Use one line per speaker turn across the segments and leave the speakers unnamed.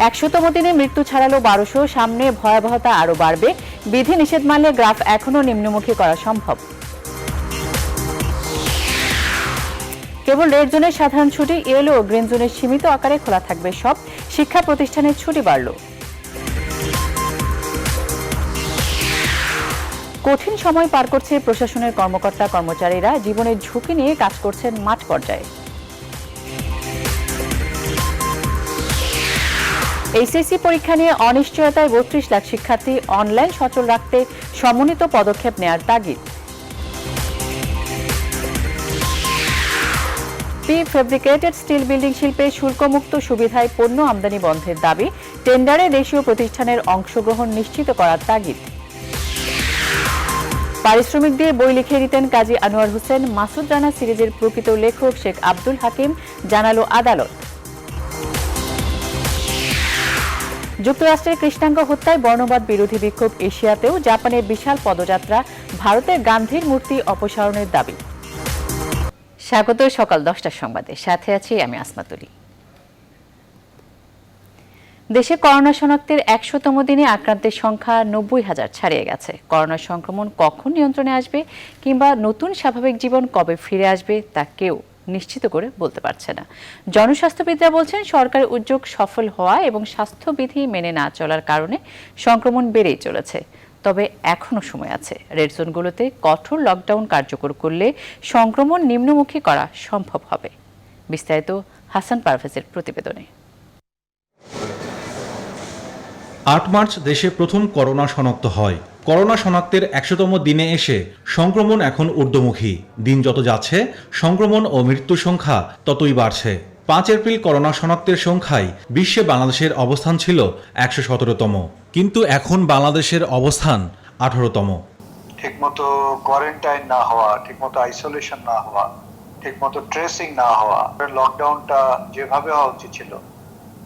১০০তম দিনে মৃত্যু ছাড়ালো ১২০০, সামনে ভয়াবহতা আরও বাড়বে। বিধি নিষেধ মানলে গ্রাফ এখনও নিম্নমুখী করা সম্ভব। কেবল রেড জোনের সাধারণ ছুটি, ইয়েলো ও গ্রিন জোনের সীমিত আকারে খোলা থাকবে সব শিক্ষা প্রতিষ্ঠানের ছুটি বাড়ল। কঠিন সময় পার করছে প্রশাসনের কর্মকর্তা কর্মচারীরা, জীবনের ঝুঁকি নিয়ে কাজ করছেন মাঠ পর্যায়ে। এইচএসসি পরীক্ষা নিয়ে অনিশ্চয়তায় ৩২ লাখ শিক্ষার্থী, অনলাইন সচল রাখতে সমন্বিত পদক্ষেপ নেয়ার তাগিদ। প্রি-ফেব্রিকেটেড স্টিল বিল্ডিং শিল্পে শুল্কমুক্ত সুবিধায় পণ্য আমদানি বন্ধের দাবি, টেন্ডারে দেশীয় প্রতিষ্ঠানের অংশগ্রহণ নিশ্চিত করার তাগিদ। পারিশ্রমিক দিয়ে বই লিখে দিতেন কাজী আনোয়ার হোসেন, মাসুদ রানা সিরিজের প্রকৃত লেখক শেখ আব্দুল হাকিম, জানালো আদালত। যুক্তরাষ্ট্রের কৃষ্ণাঙ্গ হত্যায় বর্ণবাদ বিরোধী বিক্ষোভ এশিয়াতেও, জাপানের বিশাল পদযাত্রা, ভারতের গান্ধীর মূর্তি অপসারণের দাবি। স্বাগত সকাল 10টার সংবাদে, সাথে আছি আমি আসমাতুলি। দেশে করোনা শনাক্তের ১০০তম দিনে আক্রান্তের সংখ্যা ৯০,০০০ ছাড়িয়ে গেছে। করোনা সংক্রমণ কখন নিয়ন্ত্রণে আসবে কিংবা নতুন স্বাভাবিক জীবন কবে ফিরে আসবে তা কেউ নিশ্চিত করে বলতে পারছে না। জনস্বাস্থ্যবিদরা বলছেন, সরকারের উদ্যোগ সফল হওয়া এবং স্বাস্থ্যবিধি মেনে না চলার কারণে সংক্রমণ বেড়েই চলেছে। তবে এখনও সময় আছে। রেড জোনগুলোতে কঠোর লকডাউন কার্যকর করলে সংক্রমণ নিম্নমুখী করা সম্ভব হবে। বিস্তারিত হাসান পারভেজের প্রতিবেদনে।
৮ মার্চ দেশে প্রথম করোনা শনাক্ত হয়। করোনা শনাক্তের ১০০তম দিনে এসে সংক্রমণ এখন ঊর্ধ্বমুখী। দিন যত যাচ্ছে সংক্রমণ ও মৃত্যুর সংখ্যা ততই বাড়ছে। ৫ এপ্রিল করোনা শনাক্তের সংখ্যায় বিশ্বে বাংলাদেশের অবস্থান ছিল ১১৭তম, কিন্তু এখন বাংলাদেশের অবস্থান ১৮তম।
ঠিকমতো কোয়ারেন্টাইন না হওয়া, ঠিকমতো আইসোলেশন না হওয়া, ঠিকমতো ট্রেসিং না হওয়া, লকডাউনটা যেভাবে হওয়া উচিত ছিল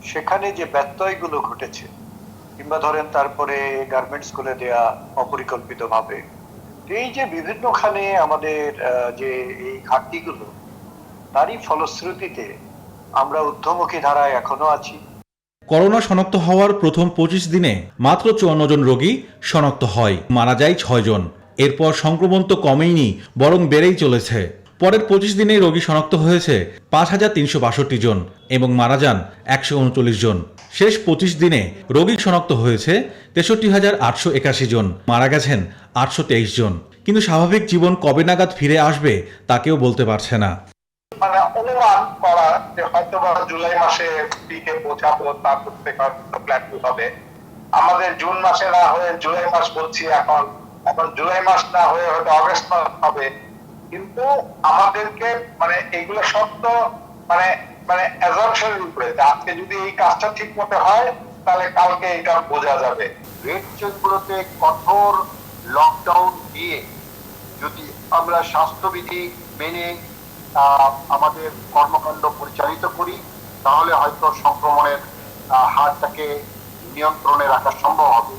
সেখানে যে ব্যত্যয়গুলো ঘটেছে, কিংবা ধরেন তারপরে গার্মেন্টস খুলে দেয়া অপরিকল্পিতভাবে, এই যে বিভিন্নখানে আমাদের যে এই ঘাটতিগুলো, তারই ফলশ্রুতিতে আমরা ঊর্ধ্বমুখী ধারায় এখনো আছি।
করোনা শনাক্ত হওয়ার প্রথম ২৫ দিনে মাত্র ৫৪ জন রোগী শনাক্ত হয়, মারা যায় ৬ জন। এরপর সংক্রমণ তো কমেইনি, বরং বেড়েই চলেছে। পরের ২৫ দিনে রোগী শনাক্ত হয়েছে ৫,৩৬২ জন এবং মারা যান ১৩৯ জন। শেষ ২৫ দিনে রোগী শনাক্ত হয়েছে ৬৩,৮৮১ জন, মারা গেছেন ৮২৩ জন। কিন্তু স্বাভাবিক জীবন কবে নাগাদ ফিরে আসবে তা কেউ বলতে পারছে না।
মানে অনুমান করা যে হয়তো জুলাই মাসে পিকে পৌঁছাবো, তারপর থেকে হয়তো প্ল্যাটু হবে। আমাদের জুন মাসে না হয়ে জুলাই মাস বলছি, এখন জুলাই মাস না হয়ে হয়তো অগস্ট মাস হবে। কিন্তু আমাদেরকে মানে এইগুলো সব তো মানে মানে অ্যাজাম্পশনের উপরে, আজকে যদি এই কাজটা ঠিক মতো হয় তাহলে কালকে এটা বোঝা যাবে।
রেড জোনগুলোতে কঠোর লকডাউন দিয়ে যদি আমরা স্বাস্থ্যবিধি মেনে আমাদের কর্মকাণ্ড পরিচালিত করি, তাহলে হয়তো সংক্রমণের হারটাকে নিয়ন্ত্রণে রাখা সম্ভব হবে।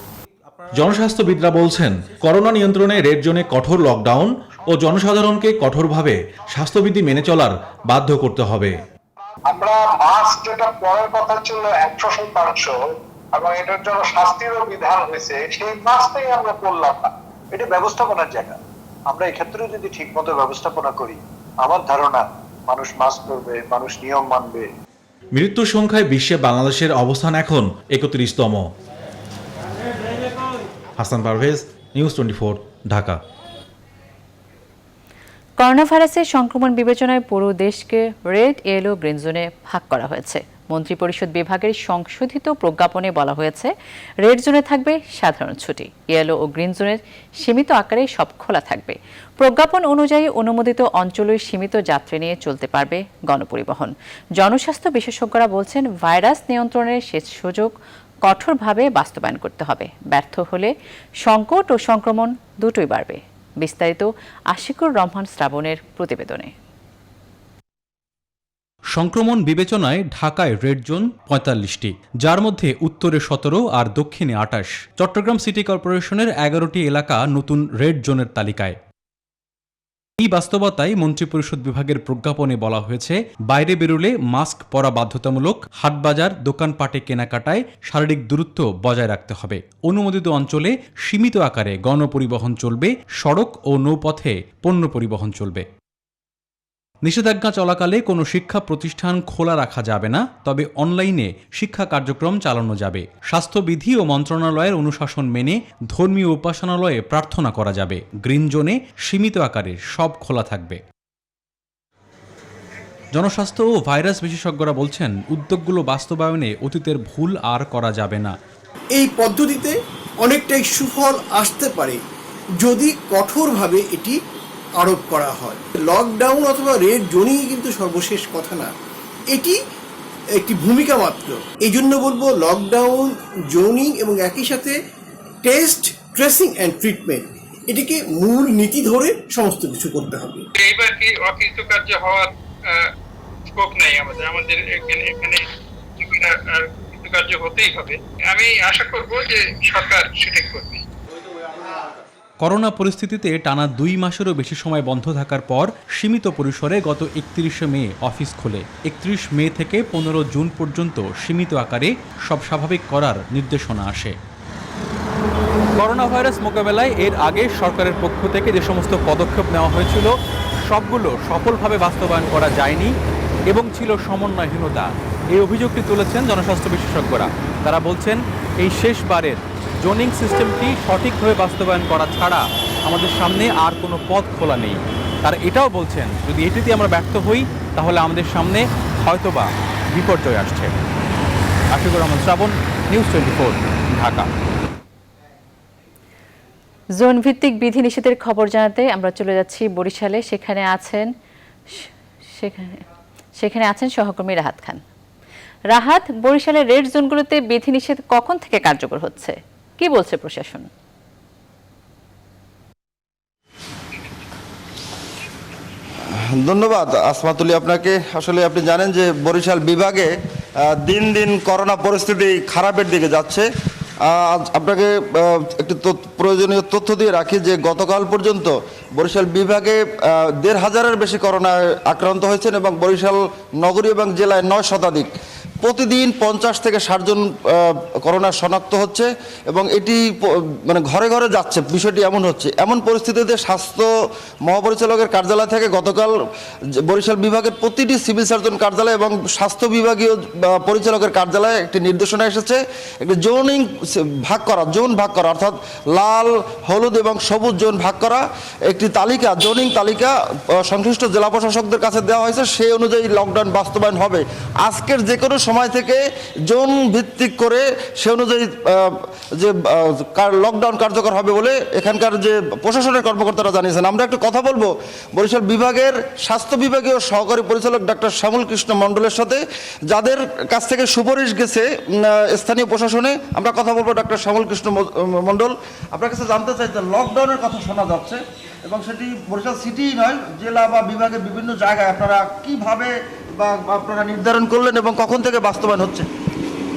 জনস্বাস্থ্যবিদরা বলছেন, করোনা নিয়ন্ত্রণে রেড জোনে কঠোর লকডাউন ও জনসাধারণকে কঠোরভাবে স্বাস্থ্যবিধি মেনে চলার বাধ্য করতে হবে।
আমরা মাস্ক যেটা পরের কথা ছিল ১০০% এবং এটার জন্য শাস্তিরও বিধান হয়েছে, সেই মাস্কটাই আমরা করলাম না।
এটা ব্যবস্থাপনার জায়গা। আমরা এক্ষেত্রেও যদি ঠিক মতো ব্যবস্থাপনা করি, আমার ধারণা মানুষ মাস্ক করবে, মানুষ নিয়ম মানবে।
মৃত্যুর সংখ্যায় বিশ্বে বাংলাদেশের অবস্থান এখন ৩১তম। হাসান পারভেজ, নিউজ 24, ঢাকা।
করোনা ভাইরাসের সংক্রমণ বিবেচনায় পুরো দেশকে রেড, ইয়েলো, গ্রিন জোনে ভাগ করা হয়েছে। মন্ত্রিপরিষদ বিভাগের সংশোধিত প্রজ্ঞাপনে বলা হয়েছে, রেড জোনে থাকবে সাধারণ ছুটি, ইয়েলো ও গ্রিন জোনের সীমিত আকারে সব খোলা থাকবে। প্রজ্ঞাপন অনুযায়ী অনুমোদিত অঞ্চলে সীমিত যাত্রী নিয়ে চলতে পারবে গণপরিবহন। জনস্বাস্থ্য বিশেষজ্ঞরা বলছেন, ভাইরাস নিয়ন্ত্রণের শেষ সুযোগ কঠোরভাবে বাস্তবায়ন করতে হবে। ব্যর্থ হলে সংকট ও সংক্রমণ দুটোই বাড়বে। বিস্তারিত আশিকুর রহমান শ্রাবণের প্রতিবেদনে।
সংক্রমণ বিবেচনায় ঢাকায় রেড জোন ৪৫টি, যার মধ্যে উত্তরে ১৭ আর দক্ষিণে ২৮। চট্টগ্রাম সিটি কর্পোরেশনের ১১টি এলাকা নতুন রেড জোনের তালিকায়। এই বাস্তবতায় মন্ত্রিপরিষদ বিভাগের প্রজ্ঞাপনে বলা হয়েছে, বাইরে বেরোলে মাস্ক পরা বাধ্যতামূলক, হাটবাজার দোকানপাটে কেনাকাটায় শারীরিক দূরত্ব বজায় রাখতে হবে। অনুমোদিত অঞ্চলে সীমিত আকারে গণপরিবহন চলবে, সড়ক ও নৌপথে পণ্য পরিবহন চলবে। নিষেধাজ্ঞা চলাকালে কোনো শিক্ষা প্রতিষ্ঠান খোলা রাখা যাবে না, তবে অনলাইনে শিক্ষা কার্যক্রম চালানো যাবে। স্বাস্থ্যবিধি ও মন্ত্রণালয়ের অনুশাসন মেনে ধর্মীয় উপাসনালয়ে প্রার্থনা করা যাবে। গ্রিন জোনে সীমিত আকারে সব খোলা থাকবে। জনস্বাস্থ্য ও ভাইরাস বিশেষজ্ঞরা বলছেন, উদ্যোগগুলো বাস্তবায়নে অতীতের ভুল আর করা যাবে না।
এই পদ্ধতিতে অনেকটাই সুফল আসতে পারে যদি কঠোরভাবে এটি আরোপ করা হয়। লকডাউন অথবা রেড জোনিং কিন্তু সর্বশেষ কথা না, এটি একটি ভূমিকা মাত্র। এই জন্য বলবো লকডাউন, জোনিং এবং একই সাথে টেস্ট, ট্রেসিং অ্যান্ড ট্রিটমেন্ট, এটিকে মূল নীতি ধরে সমস্ত কিছু করতে হবে।
এইবার কি অকৃতকার্য হওয়ার স্কোপ নেই আমাদের এখানে কৃতকার্য হতেই হবে। আমি আশা করব যে সরকার সেটা করবে।
করোনা পরিস্থিতিতে টানা 2 মাসেরও বেশি সময় বন্ধ থাকার পর সীমিত পরিসরে গত 31শে মে অফিস খোলে। 31 মে থেকে 15 জুন পর্যন্ত সীমিত আকারে সব স্বাভাবিক করার নির্দেশনা আসে। করোনা ভাইরাস মোকাবেলায় এর আগে সরকারের পক্ষ থেকে যে সমস্ত পদক্ষেপ নেওয়া হয়েছিল সবগুলো সফলভাবে বাস্তবায়ন করা যায়নি এবং ছিল সমন্বয়হীনতা। এই অভিযোগটি তুলেছেন জনস্বাস্থ্য বিশেষজ্ঞরা। তারা বলছেন, এই শেষবারের জোনিং সিস্টেমটি সঠিকভাবে বাস্তবায়ন করা ছাড়া আমাদের সামনে আর কোনো পথ খোলা নেই। তারা এটাও বলছেন, যদি এটিতে আমরা ব্যর্থ হই তাহলে আমাদের সামনে হয়তোবা বিপর্যয় আসছে। আশিকুর রহমান শ্রাবণ, নিউজ 24, ঢাকা।
জোন ভিত্তিক বিধিনিষেধের খবর জানাতে আমরা চলে যাচ্ছি বরিশালে। সেখানে আছেন সহকর্মী রাহাত খান। রাহাত, বরিশালের রেড জোনগুলোতে বিধিনিষেধ কখন থেকে কার্যকর হচ্ছে, কি বলছে প্রশাসন?
ধন্যবাদ আসমাতুলি আপনাকে। আসলে আপনি জানেন যে বরিশাল বিভাগে দিন দিন করোনা পরিস্থিতি খারাপের দিকে যাচ্ছে। আপনাকে একটি প্রয়োজনীয় তথ্য দিয়ে রাখি যে গতকাল পর্যন্ত বরিশাল বিভাগে ১৫০০-এর বেশি করোনায় আক্রান্ত হয়েছেন এবং বরিশাল নগরী এবং জেলায় 9 শতাধিক। প্রতিদিন 50 থেকে 60 জন করোনা শনাক্ত হচ্ছে এবং এটি মানে ঘরে ঘরে যাচ্ছে। বিষয়টি এমন হচ্ছে, এমন পরিস্থিতিতে স্বাস্থ্য মহাপরিচালকের কার্যালয় থেকে গতকাল বরিশাল বিভাগের প্রতিটি সিভিল সার্জন কার্যালয় এবং স্বাস্থ্য বিভাগীয় পরিচালকের কার্যালয়ে একটি নির্দেশনা এসেছে, একটি জোন ভাগ করা অর্থাৎ লাল, হলুদ এবং সবুজ জোন ভাগ করা একটি তালিকা, জোনিং তালিকা সংশ্লিষ্ট জেলা প্রশাসকদের কাছে দেওয়া হয়েছে। সেই অনুযায়ী লকডাউন বাস্তবায়ন হবে। আজকের যে কোনো সময় থেকে জোন ভিত্তিক করে সে অনুযায়ী যে লকডাউন কার্যকর হবে বলে এখানকার যে প্রশাসনের কর্মকর্তারা জানিয়েছেন। আমরা একটু কথা বলবো বরিশাল বিভাগের স্বাস্থ্য বিভাগীয় সহকারী পরিচালক ডাক্তার শ্যামল কৃষ্ণ মণ্ডলের সাথে, যাদের কাছ থেকে সুপারিশ গেছে স্থানীয় প্রশাসনে। আমরা কথা বলবো ডাক্তার শ্যামল কৃষ্ণ মণ্ডল, আপনার কাছে জানতে চাই যে লকডাউনের কথা শোনা যাচ্ছে এবং সেটি বরিশাল সিটি নয়, জেলা বা বিভাগের বিভিন্ন জায়গায় আপনারা কিভাবে বা আপনারা নির্ধারণ করলেন এবং কখন থেকে বাস্তবায়ন হচ্ছে?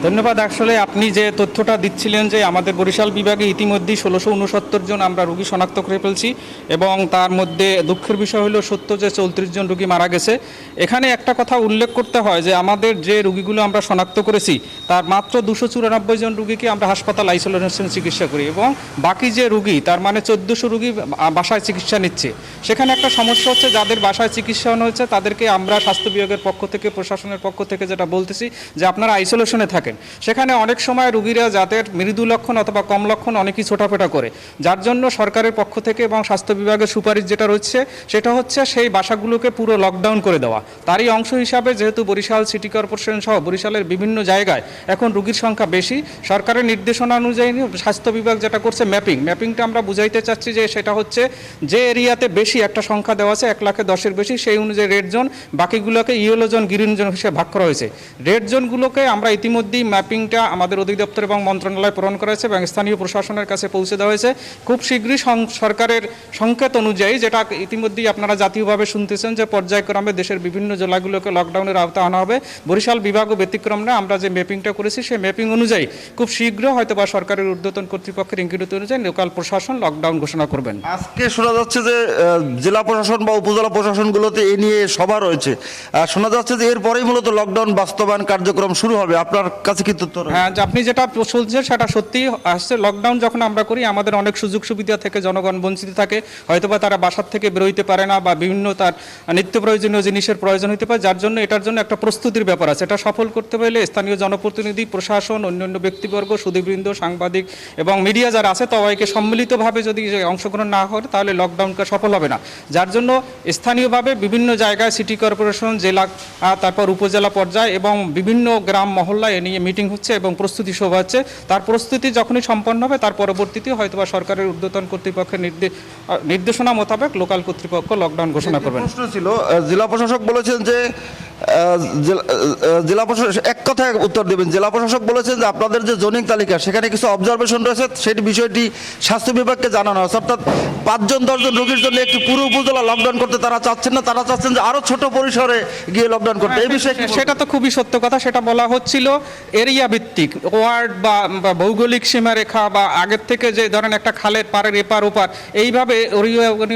ধন্যবাদ। আসলে আপনি যে তথ্যটা দিচ্ছিলেন যে আমাদের বরিশাল বিভাগে ইতিমধ্যেই 1669 জন আমরা রোগী শনাক্ত করে ফেলছি এবং তার মধ্যে দুঃখের বিষয় হলো সত্য যে 34 জন রোগী মারা গেছে। এখানে একটা কথা উল্লেখ করতে হয় যে আমাদের যে রোগীগুলো আমরা শনাক্ত করেছি তার মাত্র 294 জন রোগীকে আমরা হাসপাতাল আইসোলেশন চিকিৎসা করি এবং বাকি যে রোগী তার মানে 1400 রোগী বাসায় চিকিৎসা নিচ্ছে। সেখানে একটা সমস্যা হচ্ছে, যাদের বাসায় চিকিৎসা হচ্ছে তাদেরকে আমরা স্বাস্থ্য বিভাগের পক্ষ থেকে, প্রশাসনের পক্ষ থেকে যেটা বলতেছি যে আপনারা আইসোলেশনে থাকেন। সেখানে অনেক সময় রোগীরা যাদের মৃদু লক্ষণ অথবা কম লক্ষণ অনেকেই ছোটাফেটা করে, যার জন্য সরকারের পক্ষ থেকে এবং স্বাস্থ্য বিভাগের সুপারিশ যেটা রয়েছে সেটা হচ্ছে সেই বাসাগুলোকে পুরো লকডাউন করে দেওয়া। তারই অংশ হিসাবে যেহেতু বরিশাল সিটি কর্পোরেশন সহ বরিশালের বিভিন্ন জায়গায় এখন রোগীর সংখ্যা বেশি, সরকারের নির্দেশনা অনুযায়ী স্বাস্থ্য বিভাগ যেটা করছে ম্যাপিংটা আমরা বুঝাইতে চাচ্ছি যে সেটা হচ্ছে যে এরিয়াতে বেশি একটা সংখ্যা দেওয়া আছে 1,10,000-এর বেশি, সেই অনুযায়ী রেড জোন, বাকিগুলোকে ইয়েলো জোন, গ্রিন জোন হিসেবে ভাগ করা হয়েছে। রেড জোনগুলোকে আমরা ইতিমধ্যে ইতিমধ্যেই ম্যাপিংটা আমাদের অধিদপ্তর এবং মন্ত্রণালয় প্রেরণ করা হয়েছে এবং স্থানীয় প্রশাসনের কাছে পৌঁছে দেওয়া হয়েছে। খুব শীঘ্রই সরকারের সংকেত অনুযায়ী, যেটা ইতিমধ্যেই আপনারা জাতীয়ভাবে শুনতেছেন, যে পর্যায়ক্রমে দেশের বিভিন্ন জেলাগুলোকে লকডাউনের আওতায় আনা হবে। বরিশাল বিভাগও ব্যতিক্রম না। আমরা যে ম্যাপিংটা করেছি সেই ম্যাপিং অনুযায়ী খুব শীঘ্র হয়তো বা সরকারের ঊর্ধ্বতন কর্তৃপক্ষের ইঙ্গিত অনুযায়ী লোকাল প্রশাসন লকডাউন ঘোষণা করবেন।
আজকে শোনা যাচ্ছে যে জেলা প্রশাসন বা উপজেলা প্রশাসনগুলোতে এ নিয়ে সভা রয়েছে। শোনা যাচ্ছে যে এরপরেই মূলত লকডাউন বাস্তবায়ন কার্যক্রম শুরু হবে। আপনার কাছে কি তথ্য রয়েছে?
হ্যাঁ, যে আপনি যেটা শুনছেন সেটা সত্যি আসছে। লকডাউন যখন আমরা করি আমাদের অনেক সুযোগ সুবিধা থেকে জনগণ বঞ্চিত থাকে, হয়তোবা তারা বাসার থেকে বেরোইতে পারে না বা বিভিন্ন তার নিত্য প্রয়োজনীয় জিনিসের প্রয়োজন হতে পারে, যার জন্য এটার জন্য একটা প্রস্তুতির ব্যাপার আছে। এটা সফল করতে পারলে স্থানীয় জনপ্রতিনিধি, প্রশাসন, অন্যান্য ব্যক্তিবর্গ, সুধীবৃন্দ, সাংবাদিক এবং মিডিয়া যারা আছে সবাইকে সম্মিলিতভাবে যদি অংশগ্রহণ না হয় তাহলে লকডাউনটা সফল হবে না। যার জন্য স্থানীয়ভাবে বিভিন্ন জায়গায় সিটি কর্পোরেশন, জেলা, তারপর উপজেলা পর্যায়ে এবং বিভিন্ন গ্রাম মহল্লায় এ নিয়ে মিটিং হচ্ছে এবং প্রস্তুতি সভা হচ্ছে। তার প্রস্তুতি যখনই সম্পন্ন হবে তার পরবর্তীতে হয়তোবা সরকারের ঊর্ধ্বতন কর্তৃপক্ষের নির্দেশনা মোতাবেক লোকাল কর্তৃপক্ষ লকডাউন ঘোষণা করবেন।
প্রশ্ন ছিল, জেলা প্রশাসক বলেছেন যে জেলা প্রশাসক এক কথায় উত্তর দেবেন। জেলা প্রশাসক বলেছেন যে আপনাদের যে জোনিং তালিকা সেখানে কিছু অবজারভেশন রয়েছে, সেই বিষয়টি স্বাস্থ্য বিভাগকে জানানো হয়েছে। অর্থাৎ 5-10 রোগীর জন্য একটি পুরো উপজেলা লকডাউন করতে তারা চাচ্ছেন না, তারা চাচ্ছেন যে আরো ছোট পরিসরে গিয়ে লকডাউন করতে। এই বিষয়ে
সেটা তো খুবই সত্য কথা। সেটা বলা হচ্ছিল এরিয়া ভিত্তিক, ওয়ার্ড বা ভৌগোলিক সীমারেখা বা আগের থেকে যে ধরেন একটা খালের পাড়ের এপার ওপার, এইভাবে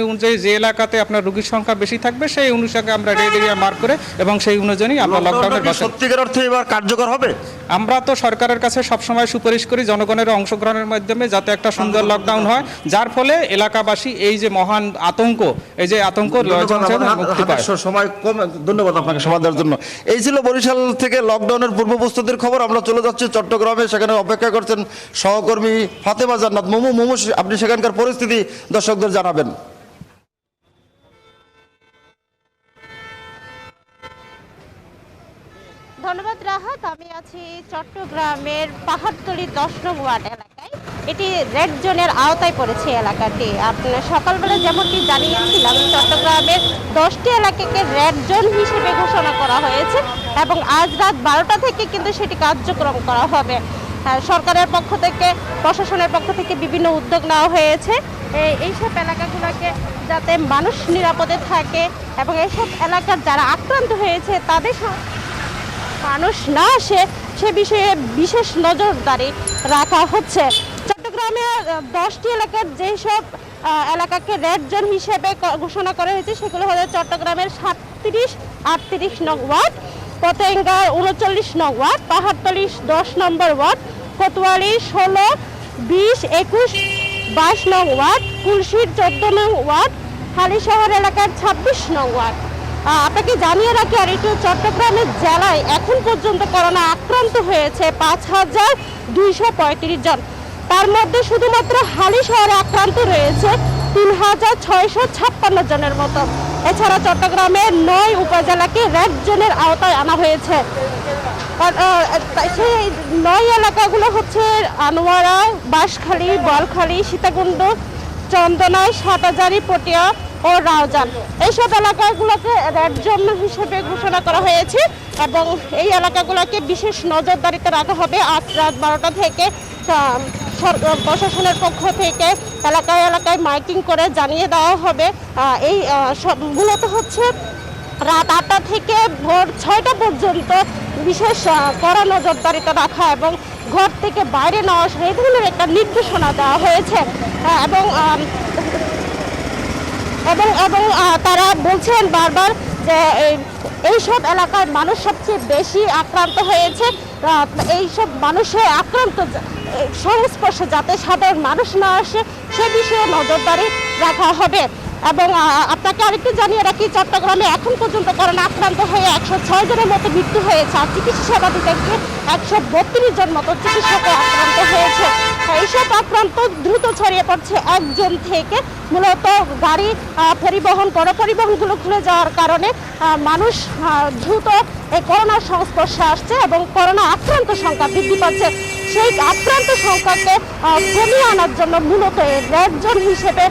অনুযায়ী যে এলাকাতে আপনার রোগীর সংখ্যা বেশি থাকবে সেই অনুসারে আমরা রেড এরিয়া মার্ক করে এবং সেই অনুযায়ী আমরা লকডাউনের
সত্যিকার অর্থে এবার কার্যকর হবে।
আমরা তো সরকারের কাছে সবসময় সুপারিশ করি জনগণের অংশগ্রহণের মাধ্যমে যাতে একটা সুন্দর লকডাউন হয়, যার ফলে এলাকাবাসী এই যে মহান আতঙ্ক, এই যে আতঙ্ক মুক্তি পায়।
সময় কম, ধন্যবাদ আপনাকে সময় দেওয়ার জন্য। এই ছিল বরিশাল থেকে লকডাউনের পূর্ব প্রস্তুতির খবর। আমরা চলে যাচ্ছি চট্টগ্রামে, সেখানে অপেক্ষা করছেন সহকর্মী ফাতেমা জান্নাত। মোমো, আপনি সেখানকার পরিস্থিতি দর্শকদের জানাবেন।
ধন্যবাদ রাহাত। আমি আছি চট্টগ্রামের পাহাড়তলী 10 নং ওয়ার্ড এলাকায়। এটি রেড জোনের আওতায় পড়েছে এলাকাটি। আপনার সকালবেলা যেমনটি জানিয়েছিলাম, চট্টগ্রামের 10টি এলাকাকে রেড জোন হিসেবে ঘোষণা করা হয়েছে এবং আজ রাত 12টা থেকে কিন্তু সেটি কার্যক্রম করা হবে। সরকারের পক্ষ থেকে, প্রশাসনের পক্ষ থেকে বিভিন্ন উদ্যোগ নেওয়া হয়েছে এইসব এলাকাগুলোকে যাতে মানুষ নিরাপদে থাকে এবং এইসব এলাকার যারা আক্রান্ত হয়েছে তাদের মানুষ না আসে সে বিষয়ে বিশেষ নজরদারি রাখা হচ্ছে। চট্টগ্রামে 10টি এলাকার যেসব এলাকাকে রেড জোন হিসেবে ঘোষণা করা হয়েছে সেগুলো হলো চট্টগ্রামের 37-38 নং ওয়ার্ড, পতেঙ্গার 39 নং ওয়ার্ড, পাহাড়তলী 10 নম্বর ওয়ার্ড, কোতোয়ালি 16, 20, 21, 22 নং ওয়ার্ড, কুলশির 14 নং ওয়ার্ড, হালিশহর এলাকার 26 নং ওয়ার্ড। আপনাকে জানিয়ে রাখি আর একটু, চট্টগ্রামের জেলায় এখন পর্যন্ত করোনা আক্রান্ত হয়েছে 5235 জন। তার মধ্যে শুধুমাত্র হালিশহরে আক্রান্ত রয়েছে 3656 জনের মতো। এছাড়া চট্টগ্রামের 9 উপজেলাকে রেড জোনের আওতায় আনা হয়েছে। সেই 9 এলাকাগুলো হচ্ছে আনোয়ারা, বাঁশখালী, বলখালী, সীতাকুণ্ড, চন্দনায়, সাতাজারি, পটিয়া ও রাউজান। এইসব এলাকাগুলোকে রেড জোন হিসেবে ঘোষণা করা হয়েছে এবং এই এলাকাগুলোকে বিশেষ নজরদারিতে রাখা হবে। আজ রাত 12টা থেকে প্রশাসনের পক্ষ থেকে এলাকায় এলাকায় মাইকিং করে জানিয়ে দেওয়া হবে। এই মূলত হচ্ছে রাত 8টা থেকে ভোর 6টা পর্যন্ত বিশেষ কড়া নজরদারিতে রাখা এবং ঘর থেকে বাইরে না আসা, এই ধরনের একটা নির্দেশনা দেওয়া হয়েছে এবং তারা বলছেন বারবার যে এইসব এলাকার মানুষ সবচেয়ে বেশি আক্রান্ত হয়েছে। এইসব মানুষের আক্রান্ত সংস্পর্শে যাতে সাধারণ মানুষ না আসে সে বিষয়ে নজরদারি রাখা হবে। এবং আপনাকে আরেকটু জানিয়ে রাখি, চট্টগ্রামে এখন পর্যন্ত করোনা আক্রান্ত হয়ে 106 জনের মতো মৃত্যু হয়েছে আর চিকিৎসা সেবা দিতে গিয়ে 132 জন মতো চিকিৎসক আক্রান্ত হয়েছে। এইসব আক্রান্ত দ্রুত ছড়িয়ে পড়ছে একজন থেকে। মূলত গাড়ি পরিবহন, বড় পরিবহনগুলো খুলে যাওয়ার কারণে মানুষ দ্রুত এই করোনার সংস্পর্শে আসছে এবং করোনা আক্রান্ত সংখ্যা বৃদ্ধি পাচ্ছে। সেই আক্রান্ত সংখ্যাকে কমিয়ে আনার জন্য মূলত রেড জোন হিসেবে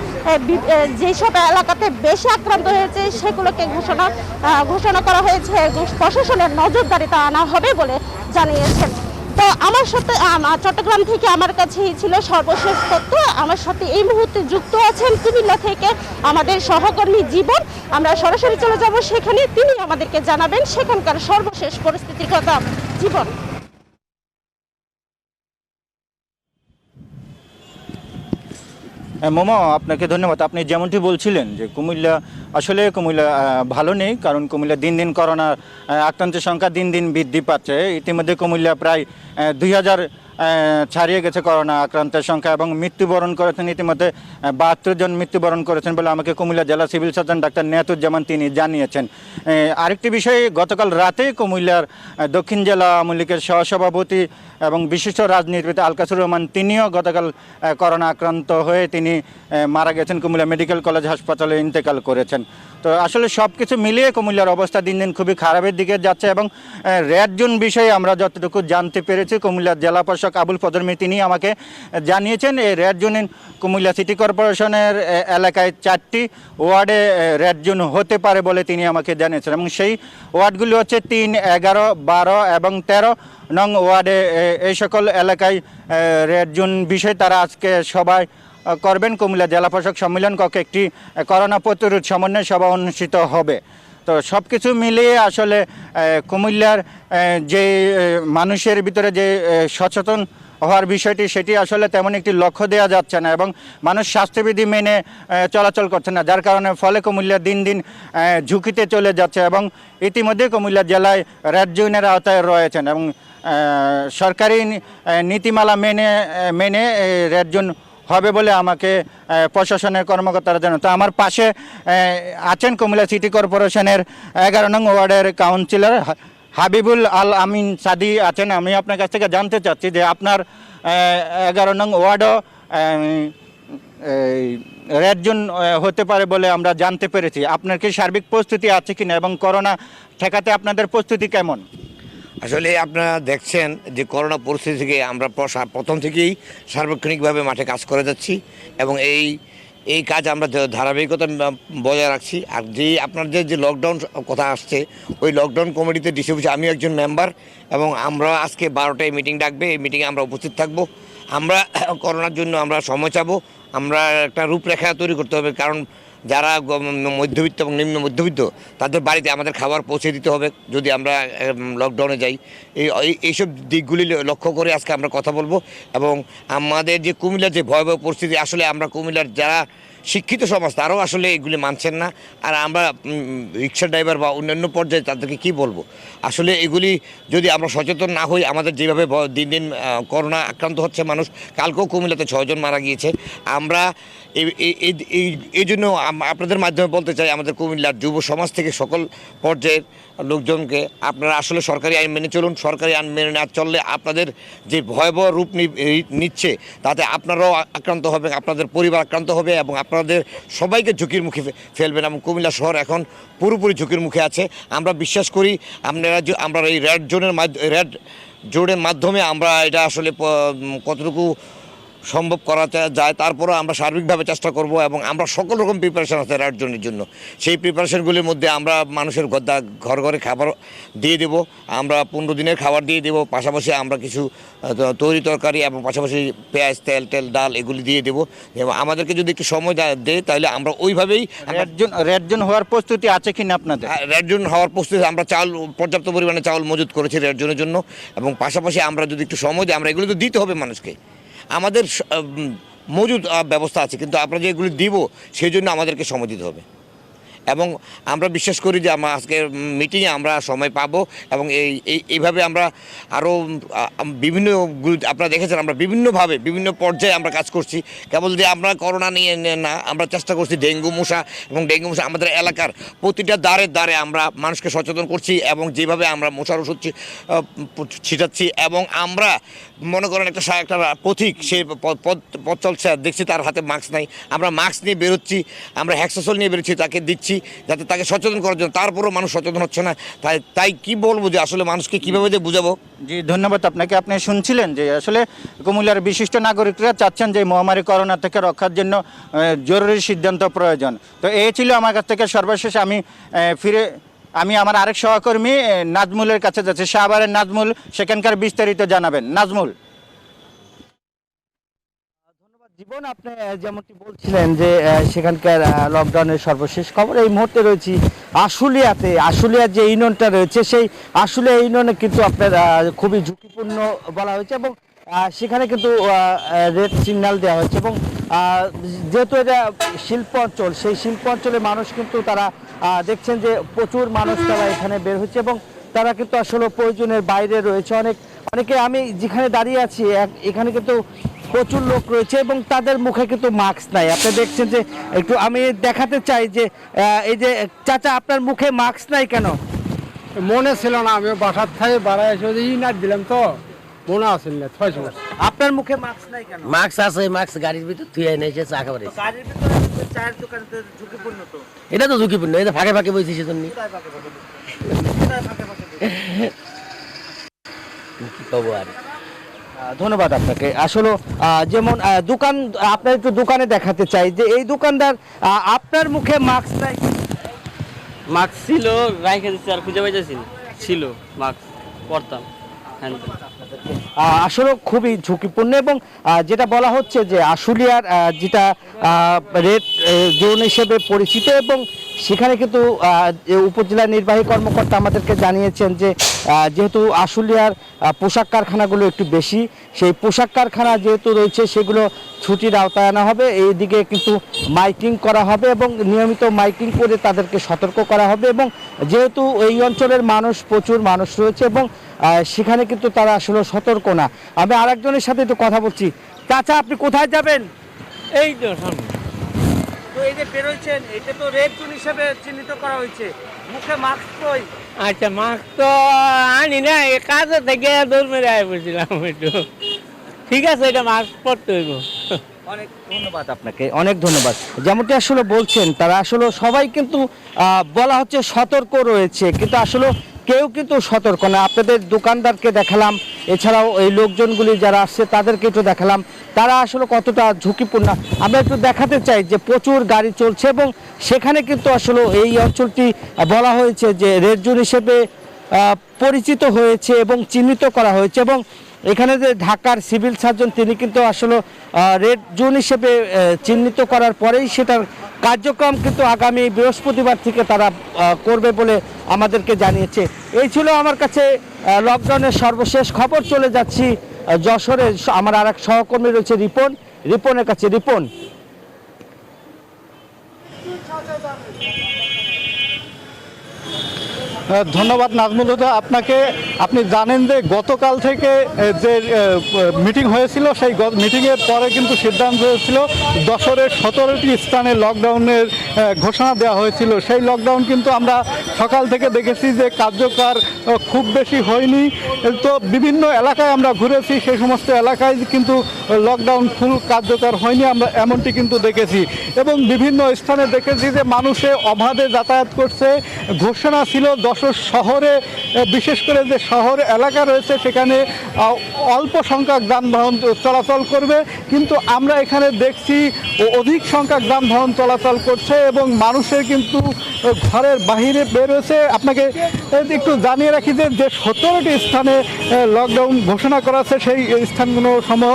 যেসব এলাকাতে বেশি আক্রান্ত হয়েছে সেগুলোকে ঘোষণা করা হয়েছে। প্রশাসনের নজরদারিতে আনা হবে বলে জানিয়েছেন। তো আমার সাথে চট্টগ্রাম থেকে আমার কাছে ছিল সর্বশেষ তথ্য। আমার সাথে এই মুহূর্তে যুক্ত আছেন কুমিল্লা থেকে আমাদের সহকর্মী জীবন। আমরা সরাসরি চলে যাব সেখানে, তিনি আমাদেরকে জানাবেন সেখানকার সর্বশেষ পরিস্থিতির কথা। জীবন।
মোমো, আপনাকে ধন্যবাদ। আপনি যেমনটি বলছিলেন যে কুমিল্লা ভালো নেই, কারণ কুমিল্লা দিন দিন করোনা আক্রান্তের সংখ্যা দিন দিন বৃদ্ধি পাচ্ছে। ইতিমধ্যে কুমিল্লা প্রায় 2000 ছাড়িয়ে গেছে করোনা আক্রান্তের সংখ্যা, এবং মৃত্যুবরণ করেছেন ইতিমধ্যে 72 জন মৃত্যুবরণ করেছেন বলে আমাকে কুমিল্লা জেলা সিভিল সার্জন ডাক্তার নেয়াতুজ্জামান তিনি জানিয়েছেন। আরেকটি বিষয়, গতকাল রাতে কুমিল্লার দক্ষিণ জেলা আওয়ামী লীগের সহসভাপতি এবং বিশিষ্ট রাজনীতিবিদ আলকাসুর রহমান তিনিও গতকাল করোনা আক্রান্ত হয়ে তিনি মারা গেছেন, কুমিল্লা মেডিকেল কলেজ হাসপাতালে ইন্তেকাল করেছেন। তো আসলে সব কিছু মিলিয়ে কুমিল্লার অবস্থা দিন দিন খুবই খারাপের দিকে যাচ্ছে। এবং রেড জোন বিষয়ে আমরা যতটুকু জানতে পেরেছি, কুমিল্লার জেলা প্রশাসক আবুল ফজর মিয়া তিনি আমাকে জানিয়েছেন এই রেড জোনে কুমিল্লা সিটি কর্পোরেশনের এলাকায় 4টি ওয়ার্ডে রেড জোন হতে পারে বলে তিনি আমাকে জানিয়েছেন, এবং সেই ওয়ার্ডগুলি হচ্ছে 3, 11, 12 এবং 13 নং ওয়ার্ডে। এই সকল এলাকায় রেড জোন বিষয়ে তারা আজকে সবাই করবেন। কুমিল্লা জেলা প্রশাসক সম্মেলন কক্ষে একটি করোনা প্রতিরোধ সমন্বয় সভা অনুষ্ঠিত হবে। তো সব কিছু মিলিয়ে আসলে কুমিল্লার যে মানুষের ভিতরে যে সচেতন হওয়ার বিষয়টি, সেটি আসলে তেমন একটি লক্ষ্য দেওয়া যাচ্ছে না, এবং মানুষ স্বাস্থ্যবিধি মেনে চলাচল করছে না, যার কারণে ফলে কুমিল্লা দিন দিন ঝুঁকিতে চলে যাচ্ছে। এবং ইতিমধ্যে কুমিল্লা জেলায় রেড জোনের আওতায় রয়েছেন, এবং সরকারি নীতিমালা মেনে রেড জোন হবে বলে আমাকে প্রশাসনের কর্মকর্তারা জানান। তো আমার পাশে আছেন কুমিল্লা সিটি কর্পোরেশনের 11 নং ওয়ার্ডের কাউন্সিলর হাবিবুল আল আমিন সাদি আছেন। আমি আপনার কাছ থেকে জানতে চাচ্ছি যে আপনার 11 নং ওয়ার্ডও রেড জোন হতে পারে বলে আমরা জানতে পেরেছি। আপনার কি সার্বিক প্রস্তুতি আছে কিনা, এবং করোনা ঠেকাতে আপনাদের প্রস্তুতি কেমন?
আসলে আপনারা দেখছেন যে করোনা পরিস্থিতি থেকে আমরা প্রথম থেকেই সার্বক্ষণিকভাবে মাঠে কাজ করে যাচ্ছি, এবং এই কাজ আমরা ধারাবাহিকতা বজায় রাখছি। আর আপনাদের যে লকডাউন কথা আসছে, ওই লকডাউন কমিটিতে ডিসি অফিসে আমি একজন মেম্বার, এবং আমরা আজকে 12টায় মিটিং ডাকবে, এই মিটিংয়ে আমরা উপস্থিত থাকব। আমরা করোনার জন্য আমরা সময় চাবো, আমরা একটা রূপরেখা তৈরি করতে হবে, কারণ যারা মধ্যবিত্ত এবং নিম্ন মধ্যবিত্ত তাদের বাড়িতে আমাদের খাবার পৌঁছে দিতে হবে যদি আমরা লকডাউনে যাই। এইসব দিকগুলি লক্ষ্য করে আজকে আমরা কথা বলবো। এবং আমাদের যে কুমিল্লার যে ভয়াবহ পরিস্থিতি, আসলে আমরা কুমিল্লার যারা শিক্ষিত সমাজ তারাও আসলে এগুলি মানছেন না, আর আমরা রিক্সা ড্রাইভার বা অন্যান্য পর্যায়ে তাদেরকে কি বলবো। আসলে এগুলি যদি আমরা সচেতন না হই, আমাদের যেভাবে দিন দিন করোনা আক্রান্ত হচ্ছে মানুষ, কালকেও কুমিল্লাতে 6 জন মারা গিয়েছে। আমরা এই জন্য আপনাদের মাধ্যমে বলতে চাই আমাদের কুমিল্লার যুব সমাজ থেকে সকল পর্যায়ের লোকজনকে, আপনারা আসলে সরকারি আইন মেনে চলুন। সরকারি আইন মেনে না চললে আপনাদের যে ভয়াবহ রূপ নিচ্ছে, তাতে আপনারাও আক্রান্ত হবেন, আপনাদের পরিবার আক্রান্ত হবে, এবং আপনাদের সবাইকে ঝুঁকির মুখে ফেলবেন। এবং কুমিল্লা শহর এখন পুরোপুরি ঝুঁকির মুখে আছে। আমরা বিশ্বাস করি আমরা এই রেড জোনের মাধ্যমে আমরা এটা আসলে কতটুকু সম্ভব করা যায়, তারপরেও আমরা সার্বিকভাবে চেষ্টা করব, এবং আমরা সকল রকম প্রিপারেশন আছে রেড জোনের জন্য। সেই প্রিপারেশনগুলির মধ্যে আমরা মানুষের ঘরে খাবার দিয়ে দেব, আমরা 15 দিনের খাবার দিয়ে দেব, পাশাপাশি আমরা কিছু তৈরি তরকারি এবং পাশাপাশি পেঁয়াজ, তেল, ডাল এগুলি দিয়ে দেবো। এবং আমাদেরকে যদি একটু সময় দেয় তাহলে আমরা ওইভাবেই
রেড জোন হওয়ার প্রস্তুতি আছে কিনা আপনাদের?
রেড জোন হওয়ার প্রস্তুতি, আমরা পর্যাপ্ত পরিমাণে চাউল মজুত করেছি রেড জোনের জন্য, এবং পাশাপাশি আমরা যদি একটু সময় দিই, আমরা এগুলো তো দিতে হবে মানুষকে, আমাদের মজুদ ব্যবস্থা আছে, কিন্তু আমরা যেগুলো দিব সেই জন্য আমাদেরকে সময় দিতে হবে। এবং আমরা বিশ্বাস করি যে আমরা আজকের মিটিংয়ে আমরা সময় পাবো, এবং এইভাবে আমরা আরও বিভিন্ন আপনারা দেখেছেন আমরা বিভিন্নভাবে বিভিন্ন পর্যায়ে আমরা কাজ করছি। কেবল যে আমরা করোনা নিয়ে না, আমরা চেষ্টা করছি ডেঙ্গু মশা আমাদের এলাকার প্রতিটা দ্বারে আমরা মানুষকে সচেতন করছি, এবং যেভাবে আমরা মশার ওষুধ ছিটাচ্ছি, এবং আমরা মনে করেন একটা পথিক সে পথ চলছে, দেখছি তার হাতে মাস্ক নাই, আমরা মাস্ক নিয়ে বেরোচ্ছি, আমরা হ্যাক্সাসল নিয়ে বেরোচ্ছি, তাকে দিচ্ছি যাতে তাকে সচেতন করার জন্য, তারপরেও মানুষ সচেতন হচ্ছে না। তাই কি বলবো যে আসলে মানুষকে কীভাবে যে বুঝাবো।
জি, ধন্যবাদ আপনাকে। আপনি শুনছিলেন যে আসলে কুমিল্লার বিশিষ্ট নাগরিকরা চাচ্ছেন যে মহামারী করোনা থেকে রক্ষার জন্য জরুরি সিদ্ধান্ত প্রয়োজন। তো এই ছিল আমার কাছ থেকে সর্বশেষ। আমি আমি আমার আরেক সহকর্মী নাজমুলের কাছে যাচ্ছি। শাহবাগের নাজমুল সেখানকার বিস্তারিত জানাবেন। নাজমুল।
জীবন, আপনি যেমনটি বলছিলেন যে সেখানকার লকডাউনের সর্বশেষ খবর, এই মুহূর্তে রয়েছি আশুলিয়াতে। আশুলিয়ার যে ইউনিয়নটা রয়েছে সেই আশুলিয়া ইউনিয়নে কিন্তু আপনার খুবই ঝুঁকিপূর্ণ বলা হয়েছে এবং সেখানে কিন্তু রেড সিগন্যাল দেওয়া হয়েছে এবং যেহেতু এটা শিল্প অঞ্চল, সেই শিল্প অঞ্চলের মানুষ কিন্তু তারা দেখছেন যে প্রচুর মানুষ তারা এখানে বের হচ্ছে এবং তারা কিন্তু আসলে প্রয়োজনের বাইরে রয়েছে। অনেকে আমি যেখানে দাঁড়িয়ে আছি এখানে কিন্তু প্রচুর লোক রয়েছে এবং তাদের মুখে কিন্তু মাস্ক নাই। আপনি দেখছেন যে একটু আমি দেখাতে চাই যে এই যে চাচা, আপনার মুখে মাস্ক নাই কেন?
মনে ছিল না, আমি বাসার থেকে বাড়ায় এসে ইনার দিলাম তো মনে আসেন না।
আপনার মুখে মাস্ক নাই কেন?
মাস্ক আছে, মাস্ক গাড়ির ভিতর তুই এনেছে চা খাবার।
গাড়ির ভিতরে চায়ের দোকানে তো ঝুঁকিপূর্ণ। তো
এটা তো ঝুঁকিপূর্ণ, এটা ফাঁকে ফাঁকে বইছি সেজন্য। কি খবর আর?
ধন্যবাদ আপনাকে। আসলে যেমন দোকান, আপনার একটু দোকানে দেখাতে চাই যে এই দোকানদার আপনার মুখে মাস্ক নাই।
মাস্ক ছিল, রাইখে দিচ্ছে আর খুঁজে পাইতেছি ছিল মাস্ক পরতাম।
আসলে খুবই ঝুঁকিপূর্ণ এবং যেটা বলা হচ্ছে যে আশুলিয়ার যেটা রেড জোন হিসেবে পরিচিত এবং সেখানে কিন্তু উপজেলা নির্বাহী কর্মকর্তা আমাদেরকে জানিয়েছেন যে যেহেতু আশুলিয়ার পোশাক কারখানাগুলো একটু বেশি, সেই পোশাক কারখানা যেহেতু রয়েছে সেগুলো ছুটির আওতায় আনা হবে। এইদিকে কিন্তু মাইকিং করা হবে এবং নিয়মিত মাইকিং করে তাদেরকে সতর্ক করা হবে এবং যেহেতু এই অঞ্চলের মানুষ, প্রচুর মানুষ রয়েছে এবং সেখানে কিন্তু তারা আসলে সতর্ক না। আমি আরেকজনের সাথে একটু কথা বলছি। চাচা, আপনি কোথায় যাবেন?
এই তো সামনে।
তো এই যে বেরোচ্ছেন, এটা তো রেড জোন হিসেবে চিহ্নিত করা হয়েছে, মুখে মাস্ক কই?
আচ্ছা, মাস্ক তো আনি না, কাজে থেকে দৌড় মেরে আয় বলছিলাম একটু। ঠিক আছে, এটা মাস্ক পরতে হইব।
অনেক ধন্যবাদ আপনাকে, অনেক ধন্যবাদ। যেমনটি আসলে বলছেন, তারা আসলে সবাই কিন্তু বলা হচ্ছে সতর্ক রয়েছে, কিন্তু আসলে কেউ কিন্তু সতর্ক না। আপনাদের দোকানদারকে দেখালাম, এছাড়াও এই লোকজনগুলি যারা আসছে তাদেরকে একটু দেখালাম, তারা আসলে কতটা ঝুঁকিপূর্ণ। আমরা একটু দেখাতে চাই যে প্রচুর গাড়ি চলছে এবং সেখানে কিন্তু আসলে এই অঞ্চলটি বলা হয়েছে যে রেড জোন হিসেবে পরিচিত হয়েছে এবং চিহ্নিত করা হয়েছে এবং এখানে যে ঢাকার সিভিল সার্জন তিনি কিন্তু আসলে রেড জোন হিসেবে চিহ্নিত করার পরেই সেটার কার্যক্রম কিন্তু আগামী বৃহস্পতিবার থেকে তারা করবে বলে আমাদেরকে জানিয়েছে। এই ছিল আমার কাছে লকডাউনের সর্বশেষ খবর। চলে যাচ্ছি যশোরে, আমার আর এক সহকর্মী রয়েছে রিপনের কাছে। রিপন।
ধন্যবাদ নাজমুল হুদা আপনাকে। আপনি জানেন যে গতকাল থেকে যে মিটিং হয়েছিল, সেই মিটিংয়ের পরে কিন্তু সিদ্ধান্ত হয়েছিল যশোরের 17টি স্থানে লকডাউনের ঘোষণা দেওয়া হয়েছিল। সেই লকডাউন কিন্তু আমরা সকাল থেকে দেখেছি যে কার্যকর খুব বেশি হয়নি। তো বিভিন্ন এলাকায় আমরা ঘুরেছি, সেই সমস্ত এলাকায় কিন্তু লকডাউন ফুল কার্যকর হয়নি, আমরা এমনটি কিন্তু দেখেছি। এবং বিভিন্ন স্থানে দেখেছি যে মানুষে অবাধে যাতায়াত করছে। ঘোষণা ছিল যশোর শহরে, বিশেষ করে যে শহর এলাকা রয়েছে সেখানে অল্প সংখ্যক যানবাহন চলাচল করবে, কিন্তু আমরা এখানে দেখছি অধিক সংখ্যক যানবাহন চলাচল করছে এবং মানুষের কিন্তু ঘরের বাহিরে বেরোছে। আপনাকে একটু জানিয়ে রাখি যে 17টি স্থানে লকডাউন ঘোষণা করা আছে, সেই স্থানগুলো সমূহ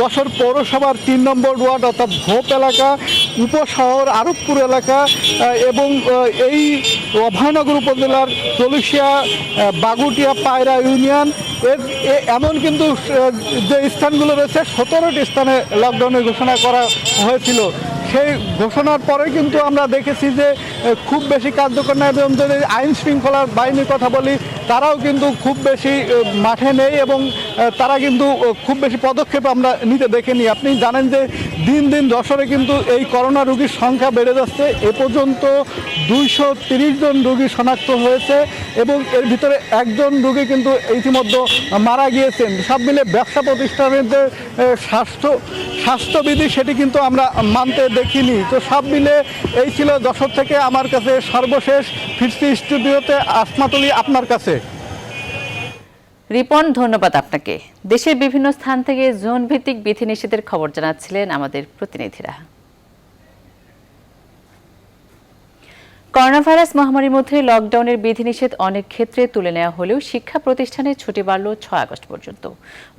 যশোর পৌরসভার 3 নম্বর ওয়ার্ড অর্থাৎ ভোপ এলাকা, উপশহর আরবপুর এলাকা এবং এই অভয়নগর উপজেলার চলুশিয়া, বাগুটিয়া, পায়রা ইউনিয়ন এমন কিন্তু যে স্থানগুলো রয়েছে 17টি স্থানে লকডাউনের ঘোষণা করা হয়েছিল। সেই ঘোষণার পরে কিন্তু আমরা দেখেছি যে খুব বেশি কার্যকর নয় এবং যদি আইন শৃঙ্খলার বাহিনীর কথা বলি তারাও কিন্তু খুব বেশি মাঠে নেই এবং তারা কিন্তু খুব বেশি পদক্ষেপ আমরা নিতে দেখিনি। আপনি জানেন যে দিন দিন যশোরে কিন্তু এই করোনা রোগীর সংখ্যা বেড়ে যাচ্ছে। এ পর্যন্ত 230 জন রোগী শনাক্ত হয়েছে এবং এর ভিতরে একজন রোগী কিন্তু ইতিমধ্যে মারা গিয়েছেন। সব মিলে ব্যবসা প্রতিষ্ঠানের যে স্বাস্থ্যবিধি সেটি কিন্তু আমরা মানতে দেখিনি। তো সব মিলে এই ছিল যশোর থেকে আমার কাছে সর্বশেষ। ফিরছি স্টুডিওতে, আসমাতুলি আপনার কাছে।
রিপন, ধন্যবাদ আপনাকে। দেশের বিভিন্ন স্থান থেকে জোন ভিত্তিক বিধিনিষেধের খবর জানাচ্ছিলেন আমাদের প্রতিনিধিরা। করোনাভাইরাস মহামারীর মধ্যে লকডাউনের বিধিনিষেধ অনেক ক্ষেত্রে তুলে নেওয়া হলেও শিক্ষা প্রতিষ্ঠানে ছুটি বাড়ল 6 আগস্ট পর্যন্ত।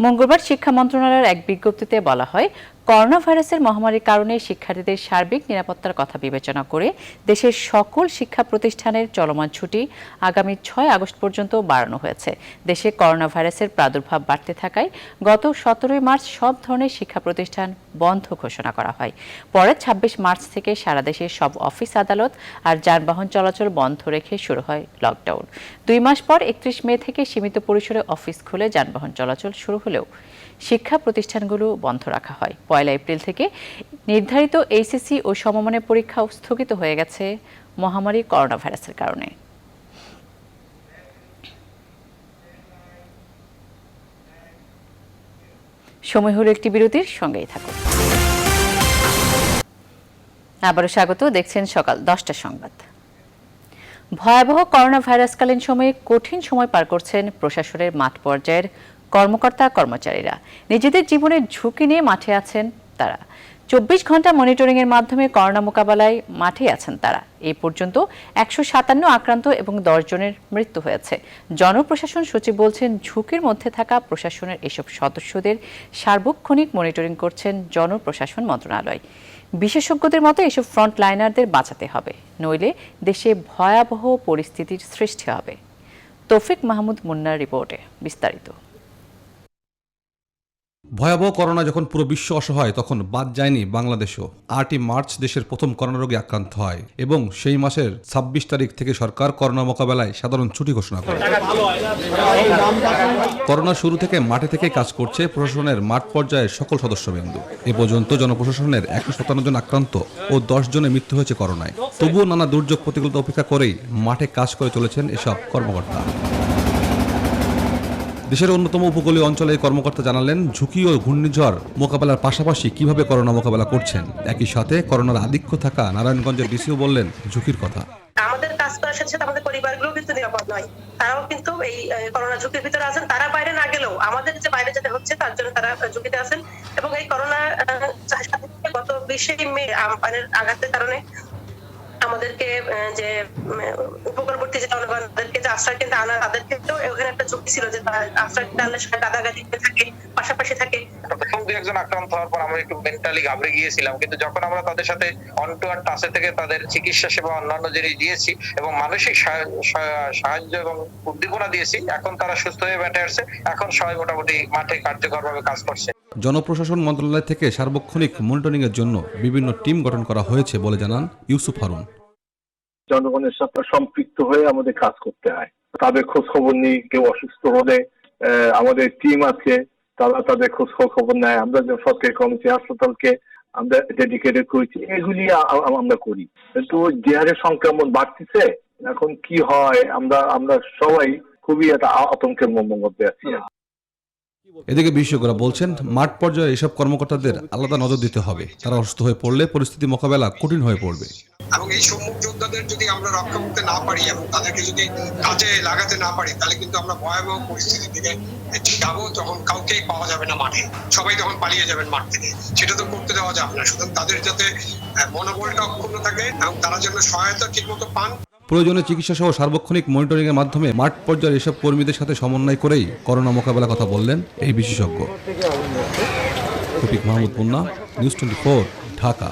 মঙ্গলবার শিক্ষা মন্ত্রণালয়ের এক বিজ্ঞপ্তিতে বলা হয়, করোনা ভাইরাসের মহামারীর কারণে শিক্ষার্থীদের সার্বিক নিরাপত্তার কথা বিবেচনা করে দেশের সকল শিক্ষা প্রতিষ্ঠানের চলমান ছুটি আগামী 6 আগস্ট পর্যন্ত বাড়ানো হয়েছে। দেশে করোনা ভাইরাসের প্রাদুর্ভাব বাড়তে থাকায় গত 17 মার্চ সব ধরনের শিক্ষা প্রতিষ্ঠান বন্ধ ঘোষণা করা হয়। পরে 26 মার্চ থেকে সারা দেশের সব অফিস আদালত আর যানবাহন চলাচল বন্ধ রেখে শুরু হয় লকডাউন। 2 মাস পর 31 মে থেকে সীমিত পরিসরে অফিস খুলে যানবাহন চলাচল শুরু হলেও শিক্ষা প্রতিষ্ঠানগুলো বন্ধ রাখা হয়। 1 এপ্রিল থেকে নির্ধারিত এইচএসসি ও সমমানের পরীক্ষাও স্থগিত হয়ে গেছে মহামারী করোনা ভাইরাসের কারণে। সময় হলো একটি বিরতির, সঙ্গেই থাকুন। আবারও স্বাগত, দেখছেন সকাল 10টা সংবাদ। ভয়াবহ করোনা ভাইরাসকালীন সময়ে কঠিন সময় পার করছেন প্রশাসনের মাঠ পর্যায়ের কর্মকর্তা কর্মচারীরা। নিজেদের জীবনের ঝুঁকি নিয়ে মাঠে আছেন তারা। 24 ঘন্টা মনিটরিং এর মাধ্যমে করোনা মোকাবেলায় মাঠে আছেন তারা। এই পর্যন্ত 157 আক্রান্ত এবং 10 জনের মৃত্যু হয়েছে। জনপ্রশাসন সচিব বলছেন, ঝুঁকির মধ্যে থাকা প্রশাসনের এসব সদস্যদের সার্বক্ষণিক মনিটরিং করছেন জনপ্রশাসন মন্ত্রণালয়। বিশেষজ্ঞদের মতো এসব ফ্রন্টলাইনারদের বাঁচাতে হবে, নইলে দেশে ভয়াবহ পরিস্থিতির সৃষ্টি হবে। তৌফিক মাহমুদ মুন্নার রিপোর্টে বিস্তারিত।
ভয়াবহ করোনা যখন পুরো বিশ্ব অসহায়, তখন বাদ যায়নি বাংলাদেশও। 8ই মার্চ দেশের প্রথম করোনা রোগে আক্রান্ত হয় এবং সেই মাসের 26 তারিখ থেকে সরকার করোনা মোকাবেলায় সাধারণ ছুটি ঘোষণা করে। করোনা শুরু থেকে মাঠে থেকে কাজ করছে প্রশাসনের মাঠ পর্যায়ের সকল সদস্যবৃন্দ। এ পর্যন্ত জনপ্রশাসনের 157 জন আক্রান্ত ও 10 জনের মৃত্যু হয়েছে করোনায়। তবুও নানা দুর্যোগ প্রতিকূলতা উপেক্ষা করেই মাঠে কাজ করে চলেছেন এসব কর্মকর্তা। দেশের অন্যতম উপকূলীয় অঞ্চলে কর্মকর্তা জানালেন, ঝুঁকি ও ঘূর্ণিঝড় মোকাবেলার পাশাপাশি কিভাবে করোনা মোকাবেলা করছেন। একই সাথে করোনার আধিক্য থাকা নারায়ণগঞ্জের ডিসিও বললেন ঝুঁকির কথা।
আমাদের কাজ করার সাথে সাথে আমাদের পরিবারগুলো কিন্তু নিরাপদ নয়, তারাও কিন্তু এই করোনা ঝুঁকির ভিতরে আছেন। তারা বাইরে না গেলেও আমাদের যে বাইরে যেতে হচ্ছে তার জন্য তারা ঝুঁকিতে আছেন। এবং এই করোনা গত 20 মে আমপানের আঘাতের কারণে আমাদেরকে যে উপকূলবর্তী যে জনগণদেরকে যে আশ্রয় কেন্দ্রে আনা, তাদের ক্ষেত্রেও ওখানে একটা ঝুঁকি ছিল যে আশ্রয় কেন্দ্রে আনলে সবাই গাদাগাদি থাকে, পাশাপাশি থাকে।
প্রথম 2-1 জন আক্রান্ত হওয়ার পর আমরা একটু মেন্টালি ঘাবড়ে গিয়েছিলাম, কিন্তু যখন আমরা তাদের সাথে অন টু অন টাচে থেকে তাদের চিকিৎসা সেবা অন্যান্য জিনিস দিয়েছি এবং মানসিক সাহায্য এবং উদ্দীপনা দিয়েছি, এখন তারা সুস্থ হয়ে বেঁটে আসছে। এখন সবাই মোটামুটি মাঠে কার্যকরভাবে কাজ করছে।
জনপ্রশাসন মন্ত্রণালয় থেকে সার্বক্ষণিক মনিটরিং এর জন্য বিভিন্ন টিম গঠন করা হয়েছে বলে জানান ইউসুফ হারুন।
জনগণের সাথে সম্পৃক্ত হয়ে আমাদের কাজ করতে হয়। তাদের খোঁজ খবর নিই, কেউ অসুস্থ হলে আমাদের টিম আছে, তারা তাদের খোঁজ খবর নেয়। আমরা সরকারি কমিটি হাসপাতালকে আমরা ডেডিকেটেড করেছি, এগুলি আমরা করি। কিন্তু যে হারে সংক্রমণ বাড়তেছে, এখন কি হয় আমরা সবাই খুবই একটা আতঙ্কের মধ্যে আছি।
এদিকে বিশেষজ্ঞরা বলছেন, মাঠ পর্যায়ে এসব কর্মকর্তাদের আলাদা নজর দিতে হবে। তারা অসুস্থ হয়ে পড়লে পরিস্থিতি মোকাবেলা কঠিন হয়ে পড়বে।
এবং এই সম্মুখ যোদ্ধাদের যদি আমরা রক্ষা করতে না পারি এবং তাদেরকে যদি কাজে লাগাতে না পারি, তাহলে কিন্তু আমরা ভয়াবহ পরিস্থিতির দিকে যাবো, যখন কাউকেই পাওয়া যাবে না মাঠে, সবাই তখন পালিয়ে যাবেন মাঠ থেকে। সেটা তো করতে দেওয়া যাবে না। সুতরাং তাদের যাতে মনোবলটা অক্ষুণ্ণ থাকে এবং তারা যেন সহায়তা ঠিকমতো পান।
প্রয়োজনে চিকিৎসা সহ সার্বক্ষণিক মনিটরিং এর মাধ্যমে মাঠ পর্যায়ে এসব কর্মীদের সাথে সমন্বয় করেই করোনা মোকাবেলার কথা বললেন এই বিশেষজ্ঞ। তৌফিক মাহমুদ মুন্না, নিউজ 24, ঢাকা।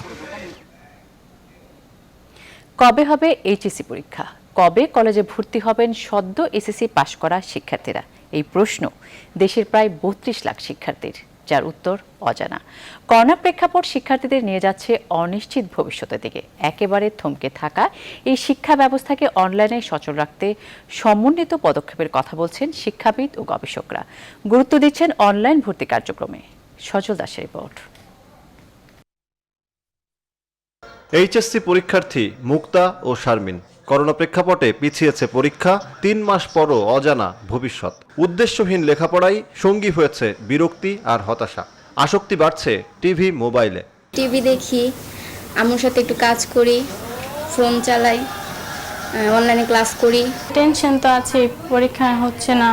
কবে হবে এইচএসসি পরীক্ষা? কবে কলেজে ভর্তি হবেন সদ্য এসএসসি পাশ করা শিক্ষার্থীরা? এই প্রশ্ন দেশের প্রায় 32 লাখ শিক্ষার্থীর, যার উত্তর অজানা। করোনা প্রেক্ষাপট শিক্ষার্থীদের নিয়ে যাচ্ছে অনিশ্চিত ভবিষ্যতের দিকে। একেবারে থমকে থাকা এই শিক্ষা ব্যবস্থাকে অনলাইনে সচল রাখতে সমন্বিত পদক্ষেপের কথা বলছেন শিক্ষাবিদ ও গবেষকরা। গুরুত্ব দিচ্ছেন অনলাইন ভর্তি কার্যক্রমে। সজল দাসের রিপোর্ট।
এইচএসসি পরীক্ষার্থী মুক্তা ও শারমিন। করোনা প্রেক্ষাপটে পিছিয়েছে পরীক্ষা, 3 মাস পরও অজানা ভবিষ্যৎ। উদ্দেশ্যহীন লেখাপড়াই সঙ্গী হয়েছে বিরক্তি আর হতাশা। আসক্তি বাড়ছে টিভি, মোবাইলে।
টিভি দেখি, আম্মুর সাথে একটু কাজ করি, ফোন চালাই, অনলাইনে ক্লাস করি।
টেনশন তো আছে, পরীক্ষা হচ্ছে না।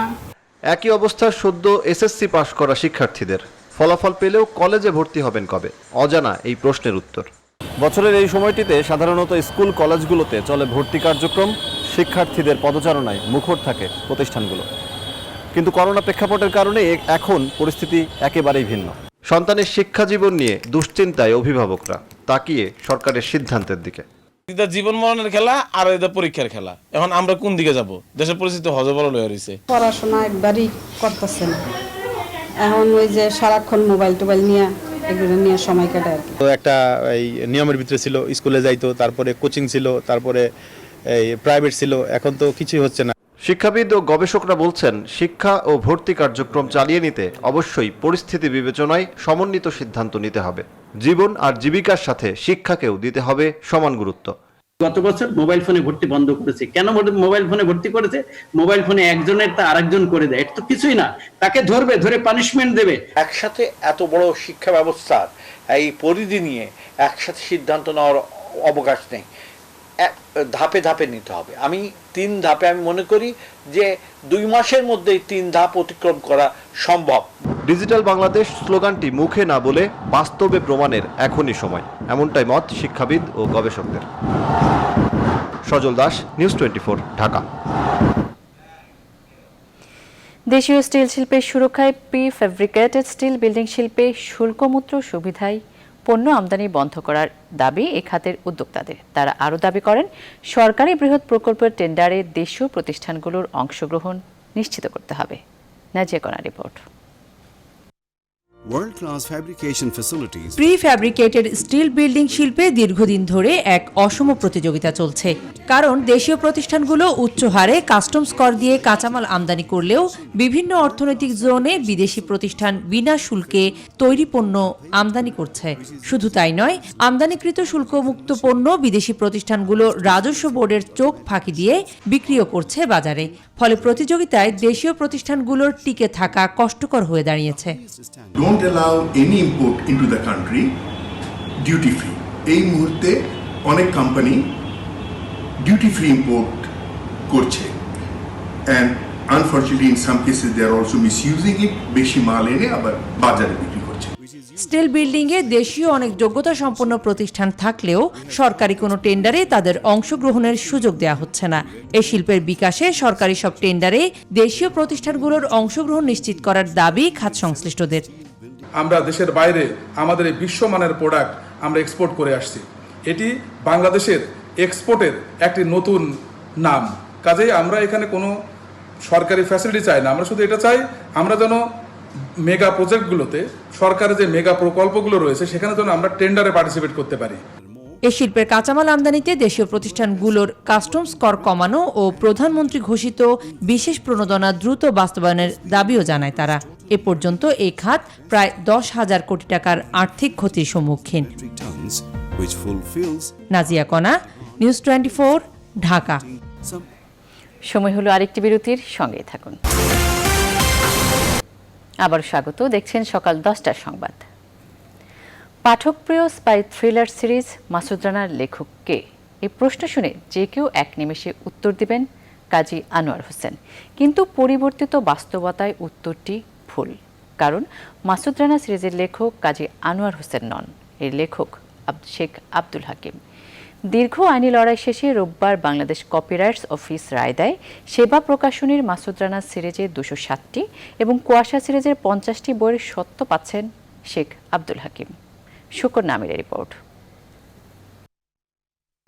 একই অবস্থা সদ্য এসএসসি পাশ করা শিক্ষার্থীদের। ফলাফল পেলেও কলেজে ভর্তি হবেন কবে? অজানা এই প্রশ্নের উত্তর। বছরের এই সময়টিতে সাধারণত স্কুল কলেজগুলোতে চলে ভর্তি কার্যক্রম, শিক্ষার্থীদের পদচারণায় মুখর থাকে প্রতিষ্ঠানগুলো। কিন্তু করোনা প্রেক্ষাপটের কারণে এখন পরিস্থিতি একেবারেই ভিন্ন। সন্তানের শিক্ষা জীবন নিয়ে দুশ্চিন্তায় অভিভাবকরা, তাকিয়ে সরকারের সিদ্ধান্তের দিকে।
এটা জীবন মরণের খেলা আর এটা পরীক্ষার খেলা। এখন আমরা কোন দিকে যাব? দেশের পরিস্থিতি হজবরল হয়ে রয়েছে।
পড়াশোনা একবারই করতেছে না, এখন ওই যে সারাক্ষণ মোবাইল টোবাইল নিয়ে এগুলো নিয়ে সময় কাটায়।
তো একটা এই নিয়মের ভিতরে ছিল, স্কুলে যাইতো, তারপরে কোচিং ছিল, তারপরে এই প্রাইভেট ছিল, এখন তো কিছুই হচ্ছে না।
শিক্ষাবিদ ও গবেষকরা বলছেন, শিক্ষা ও ভর্তি কার্যক্রম চালিয়ে নিতে অবশ্যই পরিস্থিতি বিবেচনায় সমন্বিত সিদ্ধান্ত নিতে হবে। জীবন আর জীবিকার সাথে শিক্ষাকেও দিতে হবে সমান গুরুত্ব।
গত বছর মোবাইল ফোনে ভর্তি বন্ধ করেছে। কেন মোবাইল ফোনে ভর্তি করেছে? মোবাইল ফোনে একজনের তা আরেকজন করে দেয়, এটা তো কিছুই না। তাকে ধরে পানিশমেন্ট দেবে।
একসাথে এত বড় শিক্ষা ব্যবস্থার এই পরিধি নিয়ে একসাথে সিদ্ধান্ত নেওয়ার অবকাশ নেই, ধাপে ধাপে নিতে হবে। আমি 3 ধাপে আমি মনে করি যে 2 মাসের মধ্যেই 3 ধাপ অতিক্রম করা সম্ভব।
ডিজিটাল বাংলাদেশ স্লোগানটি মুখে না বলে বাস্তবে প্রমাণের এখনই সময়, এমনটাই মত শিক্ষাবিদ ও গবেষকদের। সজল দাস, নিউজ 24, ঢাকা।
দেশীয় স্টিল শিল্পের সুরক্ষায় প্রি-ফ্যাব্রিকেটেড স্টিল বিল্ডিং শিল্পে শুল্কমুক্ত সুবিধায় পণ্য আমদানি বন্ধ করার দাবি এ খাতের উদ্যোক্তাদের। তারা আরও দাবি করেন, সরকারি বৃহৎ প্রকল্পের টেন্ডারে দেশীয় প্রতিষ্ঠানগুলোর অংশগ্রহণ নিশ্চিত করতে হবে। নাজিয়া কনা রিপোর্ট।
প্রি-ফ্যাব্রিকেটেড স্টিল বিল্ডিং শিল্পে দীর্ঘদিন ধরে এক অসম প্রতিযোগিতা চলছে। কারণ দেশীয় প্রতিষ্ঠানগুলো উচ্চ হারে কাস্টমস কর দিয়ে কাঁচামাল আমদানি করলেও বিভিন্ন অর্থনৈতিক জোনে বিদেশি প্রতিষ্ঠান বিনা শুল্কে তৈরি পণ্য আমদানি করছে। শুধু তাই নয়, আমদানিকৃত শুল্কমুক্ত পণ্য বিদেশি প্রতিষ্ঠানগুলো রাজস্ব বোর্ডের চোখ ফাঁকি দিয়ে বিক্রিও করছে বাজারে। ফলে প্রতিযোগিতায় দেশীয় প্রতিষ্ঠানগুলোর টিকে থাকা কষ্টকর হয়ে দাঁড়িয়েছে।
Don't allow any import into the country duty free. এই মুহূর্তে অনেক কোম্পানি duty free import করছে, and unfortunately in some cases they are also misusing it, বেশি মাল এনে আবার বাজারে বিক্রি করছে।
স্টিল বিল্ডিংয়ে দেশীয় অনেক যোগ্যতা সম্পন্ন প্রতিষ্ঠান থাকলেও সরকারি কোনো টেন্ডারে তাদের অংশগ্রহণের সুযোগ দেওয়া হচ্ছে না। এই শিল্পের বিকাশে সরকারি সব টেন্ডারে দেশীয় প্রতিষ্ঠানগুলোর অংশগ্রহণ নিশ্চিত করার দাবি খাত সংশ্লিষ্টদের।
আমরা দেশের বাইরে আমাদের এই বিশ্বমানের প্রোডাক্ট আমরা এক্সপোর্ট করে আসছি। এটি বাংলাদেশের এক্সপোর্টের একটি নতুন নাম। কাজেই আমরা এখানে কোনো সরকারি ফ্যাসিলিটি চাই না, আমরা শুধু এটা চাই আমরা যেন মেগা প্রজেক্টগুলোতে, সরকারের যে মেগা প্রকল্পগুলো রয়েছে সেখানে যেন আমরা টেন্ডারে পার্টিসিপেট করতে পারি।
এই শিল্পের কাঁচামাল আমদানিতে দেশীয় প্রতিষ্ঠানগুলোর কাস্টমস কর কমানো ও প্রধানমন্ত্রী ঘোষিত বিশেষ প্রণোদনা দ্রুত বাস্তবায়নের দাবিও জানায় তারা। এ পর্যন্ত এই খাত প্রায় 10,000 কোটি টাকার আর্থিক ক্ষতির সম্মুখীন। নাজিয়া কনা, নিউজ 24, ঢাকা।
সময় হলো আরেকটি বিরতির, সঙ্গেই থাকুন। আবার স্বাগত, দেখছেন সকাল 10টার সংবাদ। পাঠকপ্রিয় স্পাই থ্রিলার সিরিজ মাসুদ রানার লেখক কে? এই প্রশ্ন শুনে যে কেউ এক নিমেষে উত্তর দিবেন কাজী আনোয়ার হোসেন, কিন্তু পরিবর্তিত বাস্তবতায় উত্তরটি ভুল। কারণ মাসুদ রানা সিরিজের লেখক কাজী আনোয়ার হোসেন নন, এর লেখক শেখ আব্দুল হাকিম। দীর্ঘ আইনি লড়াই শেষে রোববার বাংলাদেশ কপিরাইটস অফিস রায় দেয়, সেবা প্রকাশনীর মাসুদ রানা সিরিজের 207টি এবং কুয়াশা সিরিজের 50টি বইয়ের স্বত্ব পাচ্ছেন শেখ আব্দুল হাকিম। শুকর নামের রিপোর্ট।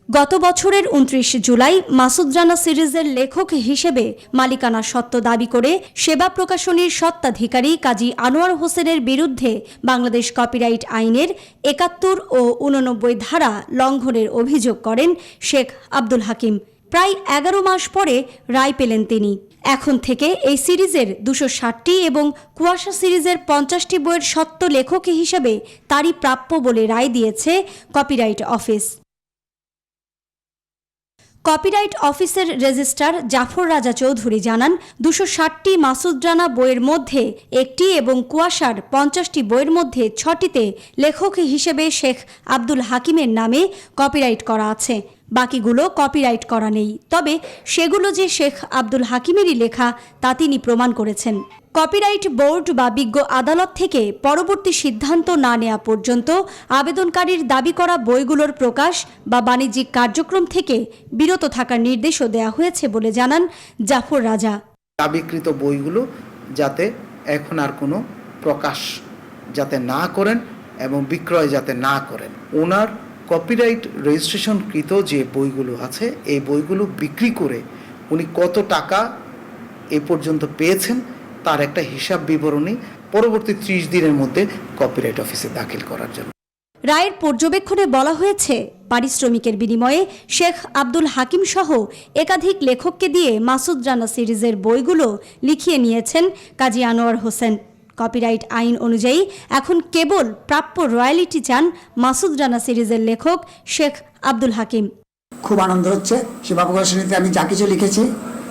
গত বছরের 29 জুলাই মাসুদ রানা সিরিজের লেখক হিসেবে মালিকানা সত্ত্ব দাবি করে সেবা প্রকাশনীর স্বত্বাধিকারী কাজী আনোয়ার হোসেনের বিরুদ্ধে বাংলাদেশ কপিরাইট আইনের 71 ও 89 ধারা লঙ্ঘনের অভিযোগ করেন শেখ আব্দুল হাকিম। প্রায় 11 মাস পরে রায় পেলেন তিনি। এখন থেকে এই সিরিজের 260টি এবং কুয়াশা সিরিজের 50টি বইয়ের স্বত্ব লেখক হিসেবে তারই প্রাপ্য বলে রায় দিয়েছে কপিরাইট অফিস। কপিরাইট অফিসের রেজিস্ট্রার জাফর রাজা চৌধুরী জানান, 260টি মাসুদ রানা বইয়ের মধ্যে একটি এবং কুয়াশার 50টি বইয়ের মধ্যে 6টিতে লেখক হিসেবে শেখ আব্দুল হাকিমের নামে কপিরাইট করা আছে, বাকিগুলো কপিরাইট করা নেই। তবে সেগুলো যে শেখ আব্দুল হাকিমেরই লেখা তা তিনি প্রমাণ করেছেন। কপিরাইট বোর্ড বা বিজ্ঞ আদালত থেকে পরবর্তী সিদ্ধান্ত না নেওয়া পর্যন্ত আবেদনকারীর দাবি করা বইগুলোর প্রকাশ বা বাণিজ্যিক কার্যক্রম থেকে বিরত থাকার নির্দেশও দেওয়া হয়েছে বলে জানান জাফর রাজা।
দাবিকৃত বইগুলো যাতে এখন আর কোনো প্রকাশ যাতে না করেন এবং বিক্রয় যাতে না করেন। ওনার কপিরাইট রেজিস্ট্রেশনকৃত যে বইগুলো আছে এই বইগুলো বিক্রি করে উনি কত টাকা এ পর্যন্ত পেয়েছেন তার একটা হিসাব বিবরণী পরবর্তী 30 দিনের মধ্যে কপিরাইট অফিসে দাখিল করার জন্য।
রায়ের পর্যবেক্ষণে বলা হয়েছে পারিশ্রমিকের বিনিময়ে শেখ আব্দুল হাকিম সহ একাধিক লেখককে দিয়ে মাসুদ রানা সিরিজের বইগুলো লিখিয়ে নিয়েছেন কাজী আনোয়ার হোসেন। কপিরাইট আইন অনুযায়ী এখন কেবল প্রাপ্য রয়্যালিটি চান মাসুদ রানা সিরিজের লেখক শেখ আব্দুল হাকিম।
খুব আনন্দ হচ্ছে, সেবা প্রকাশনীতে আমি যা কিছু লিখেছি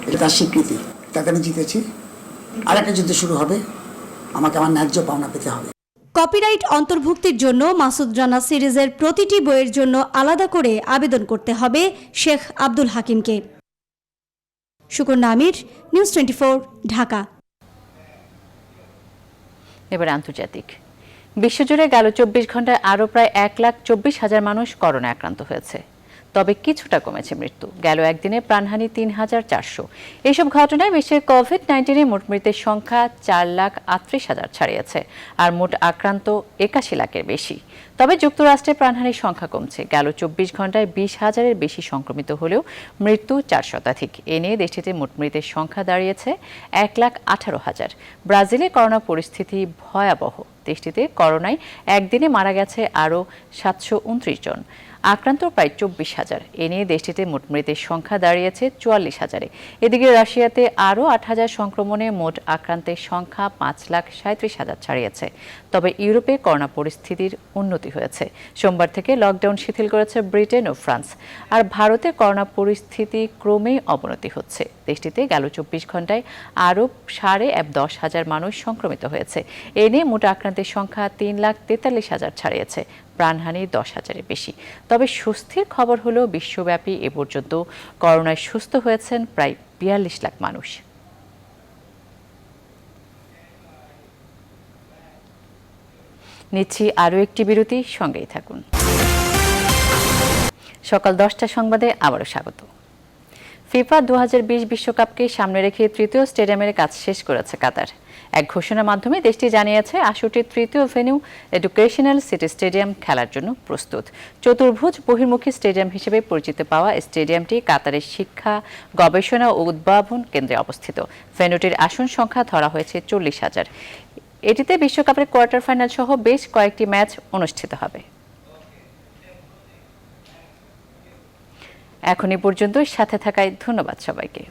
এটা তার স্বীকৃতি, তাতে আমি জিতেছি। আর একটা যুদ্ধ শুরু হবে, আমাকে আমার ন্যায্য পাওনা পেতে হবে।
কপিরাইট অন্তর্ভুক্তির জন্য মাসুদ রানা সিরিজের প্রতিটি বইয়ের জন্য আলাদা করে আবেদন করতে হবে শেখ আব্দুল হাকিমকে। সুকন্যা আমির, নিউজ 24, ঢাকা।
এবার আন্তর্জাতিক। বিশ্বজুড়ে গেল 24 ঘন্টায় আরও প্রায় 1,24,000 মানুষ করোনায় আক্রান্ত হয়েছে। তবে কিছুটা কমেছে মৃত্যু। গেল একদিনে প্রাণহানি 3,400। এইসব ঘটনায় বিশ্বের কোভিড-19 মোট মৃতের সংখ্যা 4,38,000 ছাড়িয়েছে, আর মোট আক্রান্ত 81 লাখের বেশি। তবে যুক্তরাষ্ট্রে প্রাণহানির সংখ্যা কমছে। গেল 24 ঘন্টায় 20,000-এর বেশি সংক্রমিত হলেও মৃত্যু 4 শতাধিক। এ নিয়ে দেশটিতে মোট মৃতের সংখ্যা দাঁড়িয়েছে 1,18,000। ব্রাজিলে করোনা পরিস্থিতি ভয়াবহ। দেশটিতে করোনায় একদিনে মারা গেছে আরও 729 জন, আক্রান্ত প্রায় 24,000। এ নিয়ে দেশটিতে মোট মৃতের সংখ্যা দাঁড়িয়েছে 44,000-এ। এদিকে রাশিয়াতে আরও 8,000 সংক্রমণে মোট আক্রান্তের সংখ্যা 5,37,000 ছাড়িয়েছে। তবে ইউরোপে করোনা পরিস্থিতির উন্নতি হয়েছে। সোমবার থেকে লকডাউন শিথিল করেছে ব্রিটেন ও ফ্রান্স। আর ভারতে করোনা পরিস্থিতি ক্রমেই অবনতি হচ্ছে। দেশটিতে গেল 24 ঘন্টায় আরও 10,500 মানুষ সংক্রমিত হয়েছে। এ নিয়ে মোট আক্রান্তের সংখ্যা 3,43,000 ছাড়িয়েছে, প্রাণহানি 10,000-এর বেশি। তবে স্বস্তির খবর হলো বিশ্বব্যাপী এ পর্যন্ত করোনায় সুস্থ হয়েছেন প্রায় 42 লাখ মানুষ। নিচ্ছি আরও একটি বিরতি, সঙ্গেই থাকুন। সকাল 10টা সংবাদে আবারও স্বাগত। ফিফা 2020 বিশ্বকাপকে সামনে রেখে তৃতীয় স্টেডিয়ামের কাজ শেষ করেছে কাতার। এক ঘোষণার মাধ্যমে দেশটি জানিয়েছে আসরটির তৃতীয় ভেন্যু এডুকেশনাল সিটি স্টেডিয়াম খেলার জন্য প্রস্তুত। চতুর্ভুজ বহির্মুখী স্টেডিয়াম হিসেবে পরিচিত পাওয়া স্টেডিয়ামটি কাতারের শিক্ষা, গবেষণা ও উদ্ভাবন কেন্দ্রে অবস্থিত। ভেন্যুটির আসন সংখ্যা ধরা হয়েছে 40,000। এটিতে বিশ্বকাপের কোয়ার্টার ফাইনাল সহ বেশ কয়েকটি ম্যাচ অনুষ্ঠিত হবে। এখন এ পর্যন্ত সাথে থাকায় ধন্যবাদ সবাইকে।